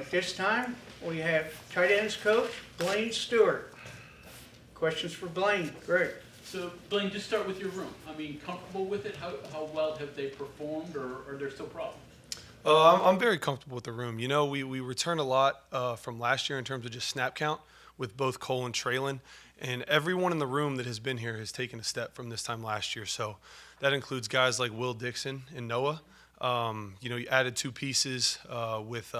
At this time, we have tight ends coach Blaine Stewart. Questions for Blaine? Greg. So, Blaine, just start with your room. I mean, comfortable with it? How well have they performed, or are there still problems? I'm very comfortable with the room. You know, we returned a lot from last year in terms of just snap count with both Cole and Traylon. And everyone in the room that has been here has taken a step from this time last year. So that includes guys like Will Dixon and Noah. You know, you added two pieces with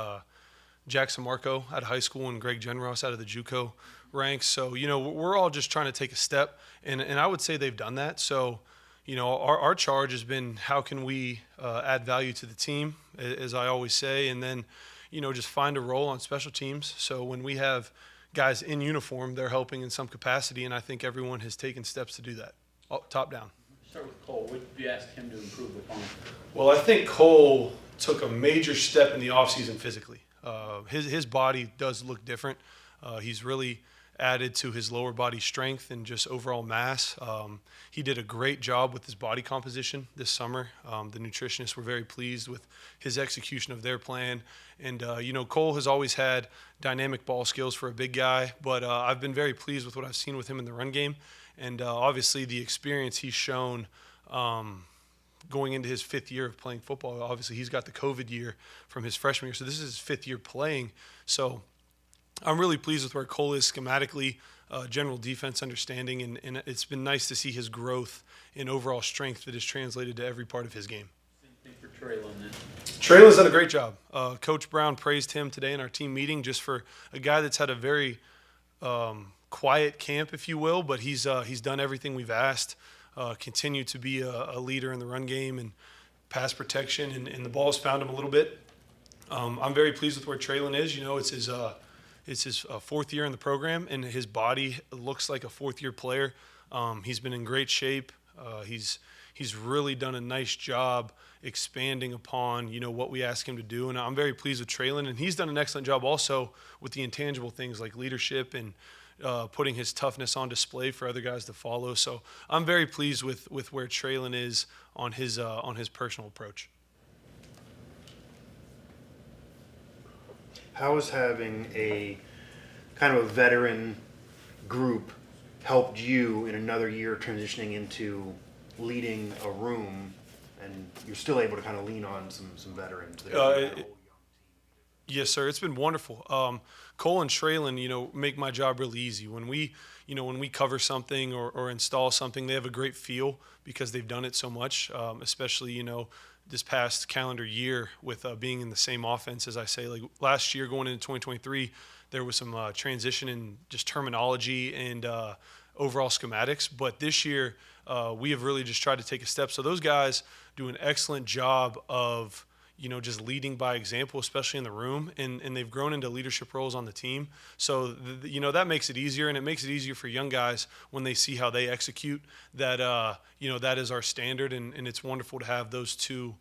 Jackson Marco out of high school and Greg Genros out of the JUCO ranks. So, you know, we're all just trying to take a step. And I would say they've done that. So, you know, our charge has been how can we add value to the team, as I always say, and then, you know, just find a role on special teams. So when we have guys in uniform, they're helping in some capacity, and I think everyone has taken steps to do that, top down. Start with Cole. What did you ask him to improve upon? Well, I think Cole took a major step in the offseason physically. His body does look different. He's really added to his lower body strength and just overall mass. He did a great job with his body composition this summer. The nutritionists were very pleased with his execution of their plan. And, you know, Cole has always had dynamic ball skills for a big guy, but I've been very pleased with what I've seen with him in the run game. And obviously the experience he's shown going into his fifth year of playing football. Obviously he's got the COVID year from his freshman year, so this is his fifth year playing. So I'm really pleased with where Cole is schematically, general defense understanding, and it's been nice to see his growth in overall strength that is translated to every part of his game. Same thing for Traylon then. Traylon's done a great job. Coach Brown praised him today in our team meeting just for a guy that's had a very quiet camp, if you will, but he's done everything we've asked, continued to be a leader in the run game and pass protection, and the ball's found him a little bit. I'm very pleased with where Traylon is. You know, it's his fourth year in the program, and his body looks like a fourth-year player. He's been in great shape. He's really done a nice job expanding upon, you know, what we ask him to do. And I'm very pleased with Traylon, and he's done an excellent job also with the intangible things like leadership and putting his toughness on display for other guys to follow. So I'm very pleased with where Traylon is on his personal approach. How has having a kind of a veteran group helped you in another year transitioning into leading a room, and you're still able to kind of lean on some veterans? Yes, sir. It's been wonderful. Cole and Traylon, you know, make my job really easy. When we cover something or install something, they have a great feel because they've done it so much, especially, you know, this past calendar year with being in the same offense, as I say. Like last year going into 2023, there was some transition in just terminology and overall schematics. But this year, we have really just tried to take a step. So those guys do an excellent job of, you know, just leading by example, especially in the room, and they've grown into leadership roles on the team. So, you know, that makes it easier, and it makes it easier for young guys when they see how they execute that, you know, that is our standard, and it's wonderful to have those two,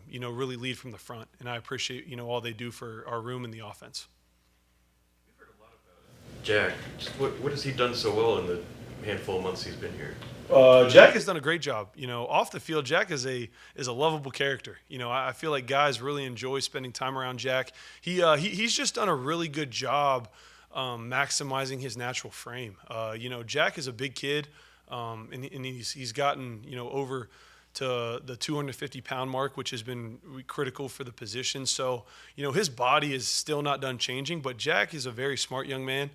you know, really lead from the front, and I appreciate, you know, all they do for our room and the offense. We've heard a lot about Jack. Just what has he done so well in the handful of months he's been here? Jack has done a great job. You know, off the field, Jack is a lovable character. You know, I feel like guys really enjoy spending time around Jack. He's just done a really good job maximizing his natural frame. You know, Jack is a big kid, and he's gotten, you know, over to the 250-pound mark, which has been critical for the position. So, you know, his body is still not done changing, but Jack is a very smart young man.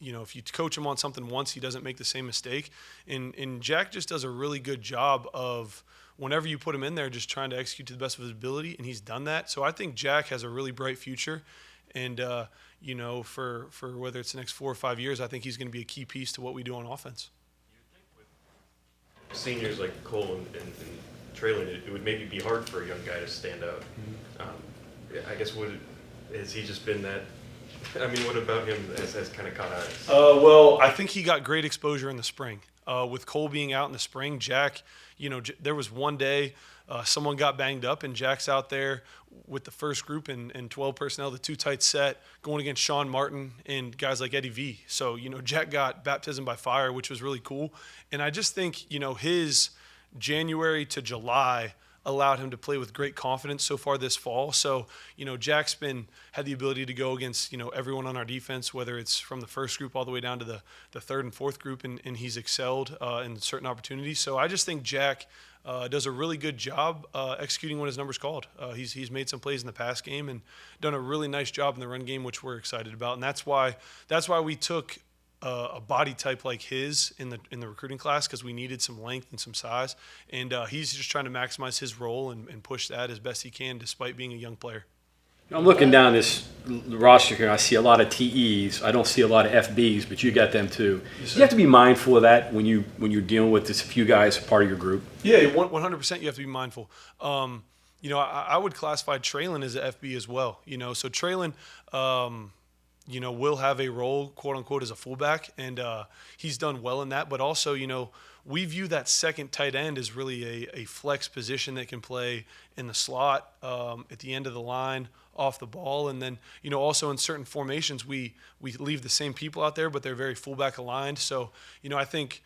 You know, if you coach him on something once, he doesn't make the same mistake. And Jack just does a really good job of, whenever you put him in there, just trying to execute to the best of his ability, and he's done that. So I think Jack has a really bright future. And, you know, for whether it's the next 4 or 5 years, I think he's going to be a key piece to what we do on offense. You think with seniors like Cole and Traylon, it would maybe be hard for a young guy to stand out. I guess has he just been that? I mean, what about him has kind of caught eyes? Well, I think he got great exposure in the spring. With Cole being out in the spring, Jack, you know, there was one day someone got banged up, and Jack's out there with the first group and 12 personnel, the two tight set, going against Sean Martin and guys like Eddie V. So, you know, Jack got baptism by fire, which was really cool. And I just think, you know, his January to July allowed him to play with great confidence so far this fall. So, Jack's had the ability to go against, everyone on our defense, whether it's from the first group all the way down to the third and fourth group, and he's excelled in certain opportunities. So I just think Jack does a really good job executing when his number's called. He's made some plays in the pass game and done a really nice job in the run game, which we're excited about. And that's why we took a body type like his in the recruiting class, because we needed some length and some size. And he's just trying to maximize his role and push that as best he can, despite being a young player. I'm looking down this roster here. I see a lot of TEs. I don't see a lot of FBs, but you got them too. You have to be mindful of that when you're dealing with this few guys part of your group. Yeah, 100%. You have to be mindful. I would classify Traylon as an FB as well. So Traylon, will have a role, quote unquote, as a fullback, and he's done well in that. But also, we view that second tight end as really a flex position that can play in the slot, at the end of the line, off the ball. And then, also in certain formations, we leave the same people out there, but they're very fullback aligned. So, I think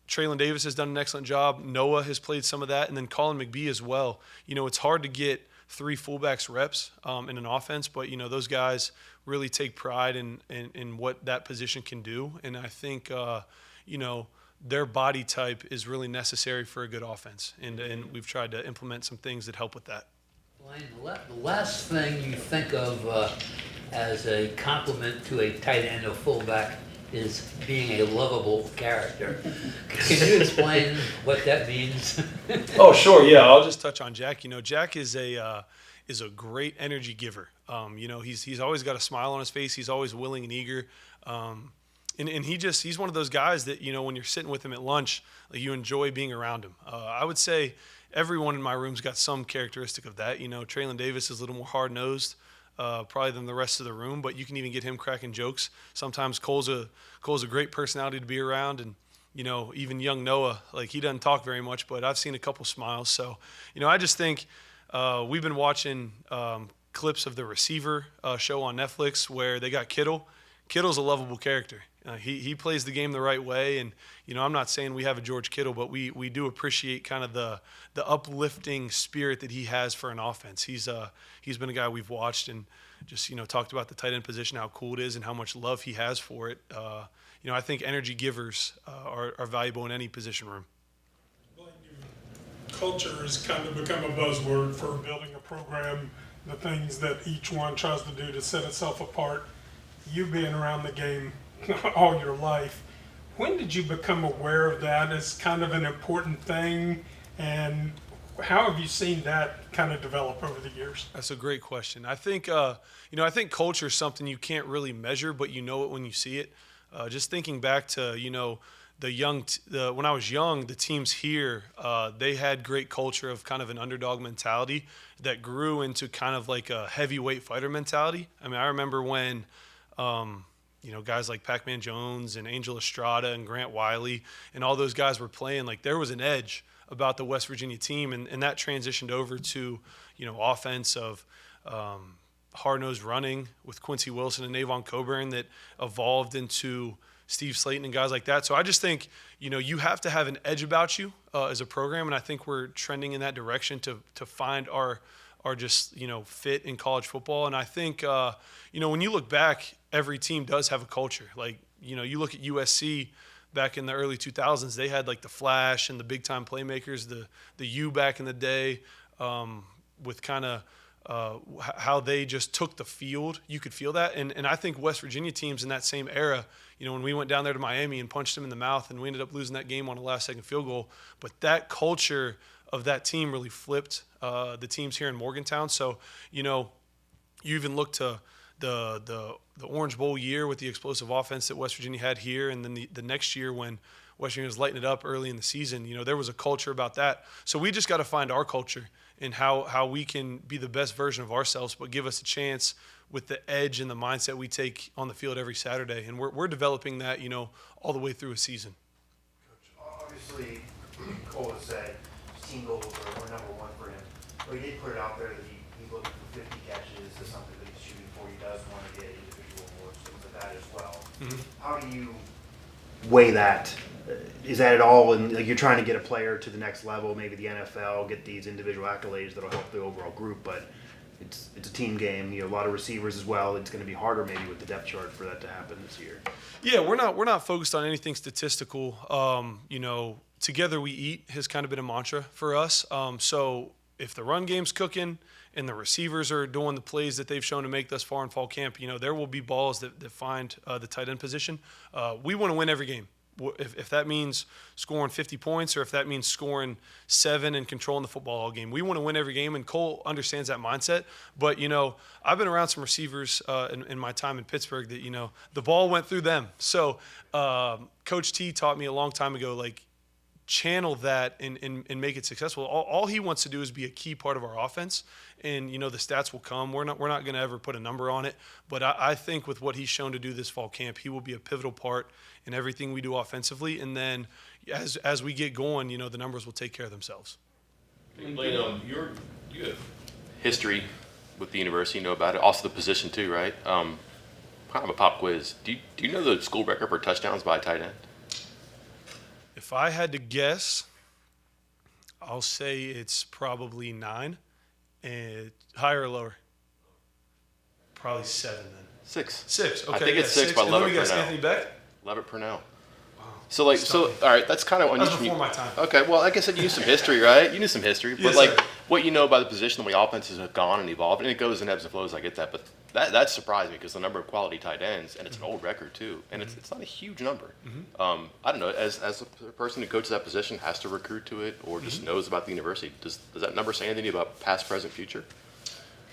Traylon Davis has done an excellent job. Noah has played some of that. And then Colin McBee as well. It's hard to get 3 fullbacks reps in an offense, but, those guys really take pride in what that position can do. And I think, their body type is really necessary for a good offense. And we've tried to implement some things that help with that. Blaine, the last thing you think of as a compliment to a tight end or fullback is being a lovable character. Can you explain what that means? Oh, sure. Yeah, I'll just touch on Jack. Jack is a great energy giver. He's always got a smile on his face. He's always willing and eager. And he's one of those guys that, when you're sitting with him at lunch, you enjoy being around him. I would say everyone in my room's got some characteristic of that. Traylon Davis is a little more hard-nosed probably than the rest of the room, but you can even get him cracking jokes. Sometimes Cole's a great personality to be around, and even young Noah, he doesn't talk very much, but I've seen a couple smiles. So I just think we've been watching clips of the Receiver show on Netflix where they got Kittle. Kittle's a lovable character. He plays the game the right way, and I'm not saying we have a George Kittle, but we do appreciate kind of the uplifting spirit that he has for an offense. He's been a guy we've watched and just talked about the tight end position, how cool it is, and how much love he has for it. I think energy givers are valuable in any position room. Culture has kind of become a buzzword for building a program, the things that each one tries to do to set itself apart. You being around the game all your life, when did you become aware of that as kind of an important thing, and how have you seen that kind of develop over the years? That's a great question. I think I think culture is something you can't really measure, but you know it when you see it. Just thinking back to when I was young, the teams here they had great culture of kind of an underdog mentality that grew into kind of like a heavyweight fighter mentality. I mean, I remember when guys like Pac-Man Jones and Angel Estrada and Grant Wiley and all those guys were playing, there was an edge about the West Virginia team, and that transitioned over to, offense of hard-nosed running with Quincy Wilson and Navon Coburn that evolved into Steve Slayton and guys like that. So I just think, you have to have an edge about you as a program, and I think we're trending in that direction to find our just, fit in college football. And I think, when you look back, every team does have a culture. You look at USC back in the early 2000s, they had the Flash and the big-time playmakers, the U back in the day, with kind of how they just took the field. You could feel that. And I think West Virginia teams in that same era, when we went down there to Miami and punched them in the mouth and we ended up losing that game on a last-second field goal, but that culture of that team really flipped the teams here in Morgantown. So, you even look to the Orange Bowl year with the explosive offense that West Virginia had here, and then the next year when West Virginia was lighting it up early in the season, there was a culture about that. So we just got to find our culture and how we can be the best version of ourselves, but give us a chance with the edge and the mindset we take on the field every Saturday. And we're developing that, all the way through a season. Coach, obviously, Cole has said team goals are number one for him, but he did put it out there that he's looking for 50 catches is something that he's shooting for. He does want to get individual awards, things like that as well. Mm-hmm. How do you weigh that? is that at all? And like you're trying to get a player to the next level, maybe the NFL, get these individual accolades that'll help the overall group, but it's a team game. A lot of receivers as well. It's going to be harder maybe with the depth chart for that to happen this year. Yeah, we're not focused on anything statistical. Together we eat has kind of been a mantra for us. So if the run game's cooking and the receivers are doing the plays that they've shown to make thus far in fall camp, there will be balls that find the tight end position. We want to win every game. If that means scoring 50 points or if that means scoring 7 and controlling the football all game, we want to win every game, and Cole understands that mindset. But, I've been around some receivers in my time in Pittsburgh that, the ball went through them. So Coach T taught me a long time ago, like, channel that and make it successful. All he wants to do is be a key part of our offense, and the stats will come. We're not going to ever put a number on it, but I think with what he's shown to do this fall camp, he will be a pivotal part in everything we do offensively. And then as we get going, the numbers will take care of themselves. Blaine, you have history with the university, you know about it. Also the position too, right? Kind of a pop quiz. Do you know the school record for touchdowns by a tight end? If I had to guess, I'll say it's probably 9. And higher or lower? Probably 7 then. 6. 6. Okay. I think it's 6 6 by And then we Levitt guess Anthony Purnell. Beck. Levitt Purnell. Wow. So all right, that's kind of That was unusual. before my time. Okay, well, like I said, you knew some history, right? You knew some history, but Yes, like sir. what you know about the position, the way offenses have gone and evolved, and it goes in ebbs and flows. I get that, but that surprised me because the number of quality tight ends, and it's an old record too, and it's not a huge number. I don't know, as a person who coaches that position, has to recruit to it, or just knows about the university. Does that number say anything about past, present, future?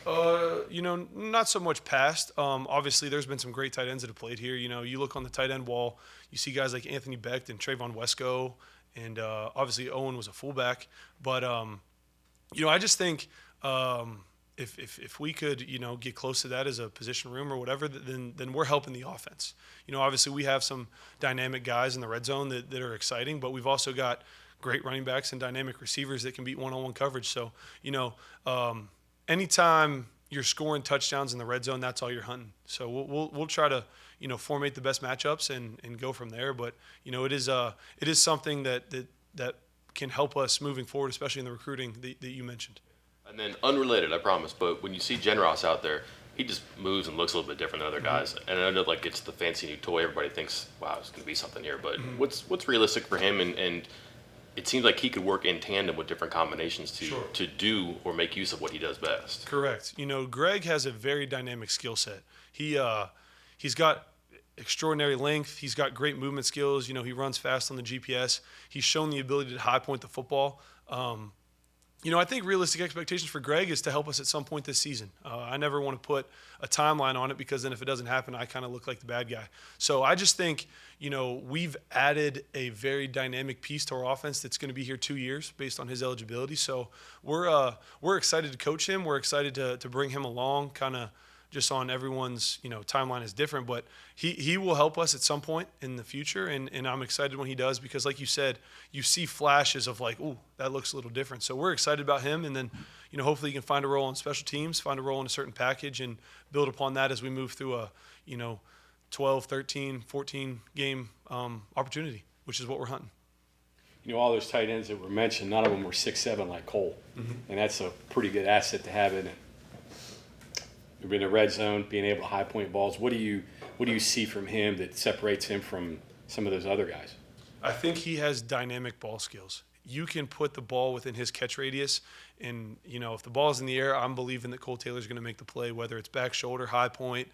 Not so much past. Obviously, there's been some great tight ends that have played here. You look on the tight end wall, you see guys like Anthony Beck and Trayvon Wesco, and obviously Owen was a fullback. But I just think if we could get close to that as a position room or whatever, then we're helping the offense. Obviously we have some dynamic guys in the red zone that are exciting, but we've also got great running backs and dynamic receivers that can beat one-on-one coverage. So anytime you're scoring touchdowns in the red zone, that's all you're hunting. So we'll try to formate the best matchups and go from there. But it is something that can help us moving forward, especially in the recruiting that you mentioned. And then unrelated, I promise, but when you see Generos out there, he just moves and looks a little bit different than other guys. And I know like it's the fancy new toy. Everybody thinks, wow, it's going to be something here. But what's realistic for him? And it seems like he could work in tandem with different combinations to do or make use of what he does best. Correct. Greg has a very dynamic skill set. He's got extraordinary length. He's got great movement skills. He runs fast on the GPS. He's shown the ability to high point the football. I think realistic expectations for Greg is to help us at some point this season. I never want to put a timeline on it because then if it doesn't happen, I kind of look like the bad guy. So I just think, we've added a very dynamic piece to our offense that's going to be here 2 years based on his eligibility. So we're excited to coach him. We're excited to bring him along, kind of just on everyone's, timeline is different, but he will help us at some point in the future. And I'm excited when he does, because like you said, you see flashes of like, ooh, that looks a little different. So we're excited about him. And then, hopefully he can find a role on special teams, find a role in a certain package, and build upon that as we move through a, 12, 13, 14 game opportunity, which is what we're hunting. All those tight ends that were mentioned, none of them were 6'7" like Cole. And that's a pretty good asset to have in the red zone, being able to high point balls. What do you see from him that separates him from some of those other guys? I think he has dynamic ball skills. You can put the ball within his catch radius, and if the ball's in the air, I'm believing that Cole Taylor's going to make the play, whether it's back shoulder, high point,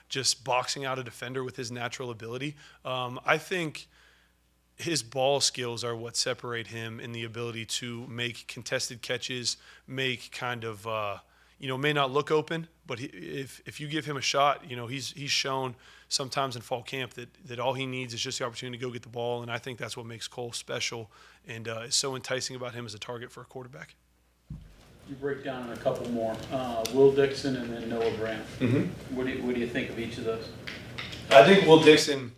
just boxing out a defender with his natural ability. I think his ball skills are what separate him in the ability to make contested catches, make kind of may not look open, but if you give him a shot, he's shown sometimes in fall camp that all he needs is just the opportunity to go get the ball, and I think that's what makes Cole special and is so enticing about him as a target for a quarterback. You break down a couple more. Will Dixon and then Noah Brown. What do you think of each of those? I think Will Dixon,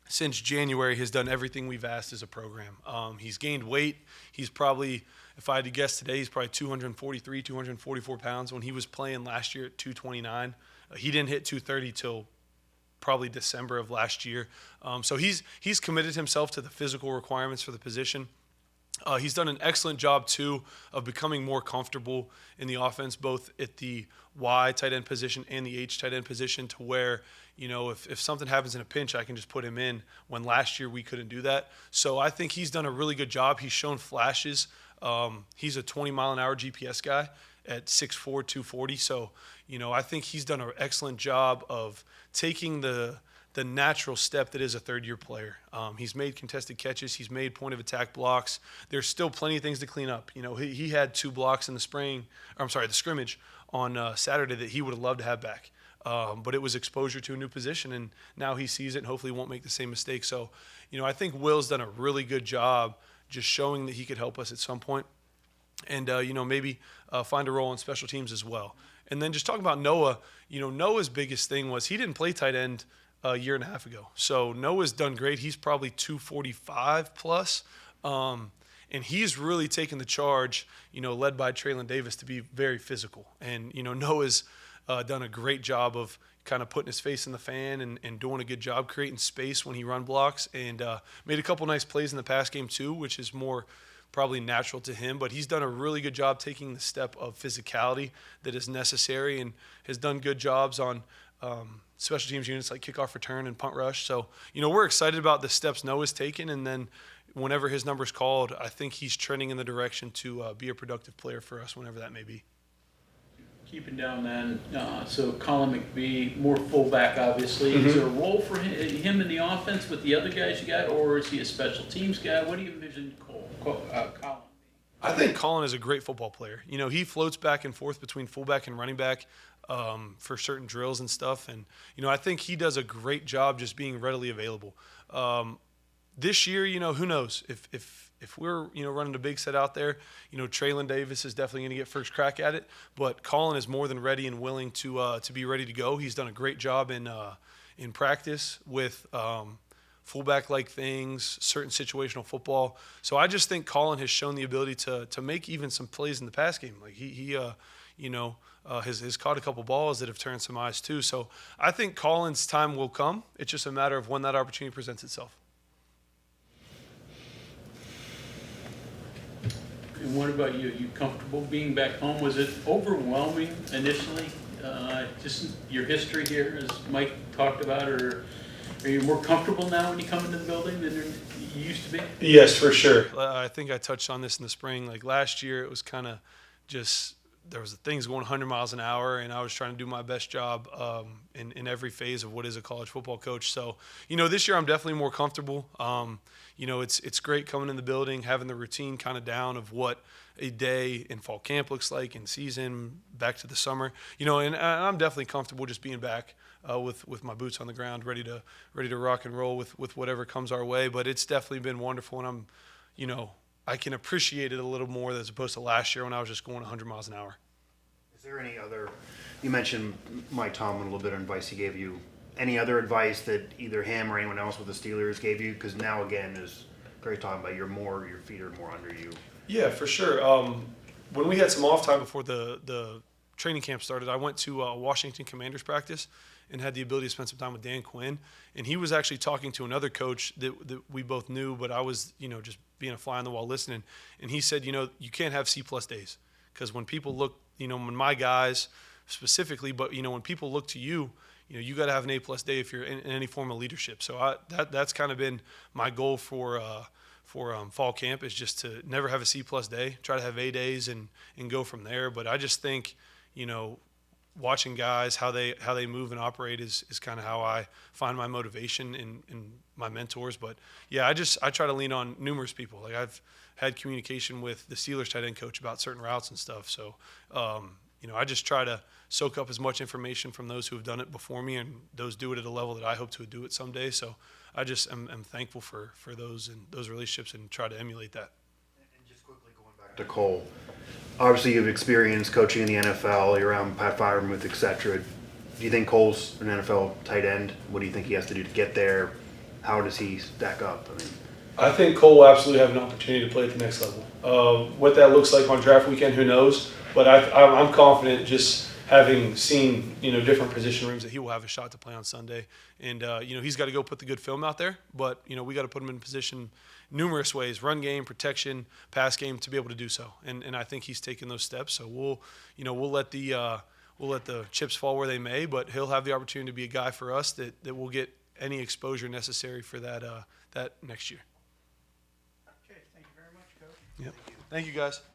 since January, has done everything we've asked as a program. He's gained weight. He's probably, if I had to guess today, he's probably 243, 244 pounds. When he was playing last year at 229, he didn't hit 230 till probably December of last year. So he's committed himself to the physical requirements for the position. He's done an excellent job, too, of becoming more comfortable in the offense, both at the Y tight end position and the H tight end position, to where, if something happens in a pinch, I can just put him in, when last year we couldn't do that. So I think he's done a really good job. He's shown flashes. He's a 20-mile-an-hour GPS guy at 6'4", 240. So, I think he's done an excellent job of taking the natural step that is a third-year player. He's made contested catches. He's made point-of-attack blocks. There's still plenty of things to clean up. He had 2 blocks in the scrimmage on Saturday that he would have loved to have back. But it was exposure to a new position, and now he sees it and hopefully won't make the same mistake. So, I think Will's done a really good job just showing that he could help us at some point, and, maybe find a role in special teams as well. And then just talking about Noah, Noah's biggest thing was he didn't play tight end a year and a half ago. So Noah's done great. He's probably 245 plus. And he's really taken the charge, led by Traylon Davis, to be very physical. And, Noah's done a great job of kind of putting his face in the fan and doing a good job creating space when he run blocks, and made a couple nice plays in the pass game too, which is more probably natural to him. But he's done a really good job taking the step of physicality that is necessary, and has done good jobs on special teams units like kickoff return and punt rush. So, we're excited about the steps Noah's taken, and then whenever his number's called, I think he's trending in the direction to be a productive player for us whenever that may be. Keeping down then, so Colin McBee, more fullback obviously. Is there a role for him in the offense with the other guys you got, or is he a special teams guy? What do you envision Colin? I think Colin is a great football player. He floats back and forth between fullback and running back for certain drills and stuff. And, I think he does a great job just being readily available. This year, who knows? If we're, running a big set out there, Traylon Davis is definitely going to get first crack at it. But Colin is more than ready and willing to be ready to go. He's done a great job in practice with fullback-like things, certain situational football. So I just think Colin has shown the ability to make even some plays in the pass game. Like he has caught a couple balls that have turned some eyes too. So I think Colin's time will come. It's just a matter of when that opportunity presents itself. And what about you? Are you comfortable being back home? Was it overwhelming initially? Just your history here, as Mike talked about, or are you more comfortable now when you come into the building than you used to be? Yes, for sure. I think I touched on this in the spring. Like last year, it was kind of just there was things going 100 miles an hour, and I was trying to do my best job in every phase of what is a college football coach. So, this year I'm definitely more comfortable. It's great coming in the building, having the routine kind of down of what a day in fall camp looks like, in season, back to the summer. And I'm definitely comfortable just being back with my boots on the ground, ready to rock and roll with whatever comes our way. But it's definitely been wonderful, and I'm, I can appreciate it a little more as opposed to last year when I was just going 100 miles an hour. Is there any other, you mentioned Mike Tomlin, a little bit of advice he gave you. Any other advice that either him or anyone else with the Steelers gave you? Because now, again, as Perry's talking about, your feet are more under you. Yeah, for sure. When we had some off time before the training camp started, I went to Washington Commanders practice and had the ability to spend some time with Dan Quinn. And he was actually talking to another coach that we both knew, but I was, just being a fly on the wall listening. And he said, you can't have C+ days. Because when people look, when my guys specifically, but, when people look to you, you got to have an A+ day if you're in any form of leadership. So that's kind of been my goal for fall camp, is just to never have a C+ day, try to have A days and go from there. But I just think, watching guys, how they move and operate is kind of how I find my motivation in my mentors. But yeah, I try to lean on numerous people. Like I've had communication with the Steelers tight end coach about certain routes and stuff. So, I just try to soak up as much information from those who have done it before me, and those do it at a level that I hope to do it someday. So I just am thankful for those and those relationships, and try to emulate that. And just quickly going back to Cole, obviously you've experienced coaching in the NFL, you're around Pat Freiermuth, etc. Do you think Cole's an NFL tight end? What do you think he has to do to get there? How does he stack up? I think Cole will absolutely have an opportunity to play at the next level. What that looks like on draft weekend, who knows? But I'm confident just having seen, different position rooms, that he will have a shot to play on Sunday. And, he's got to go put the good film out there, but, we got to put him in position numerous ways: run game, protection, pass game, to be able to do so. And I think he's taken those steps. So we'll let the chips fall where they may, but he'll have the opportunity to be a guy for us that will get any exposure necessary for that next year. Okay, thank you very much, Coach. Yep. Thank you, guys.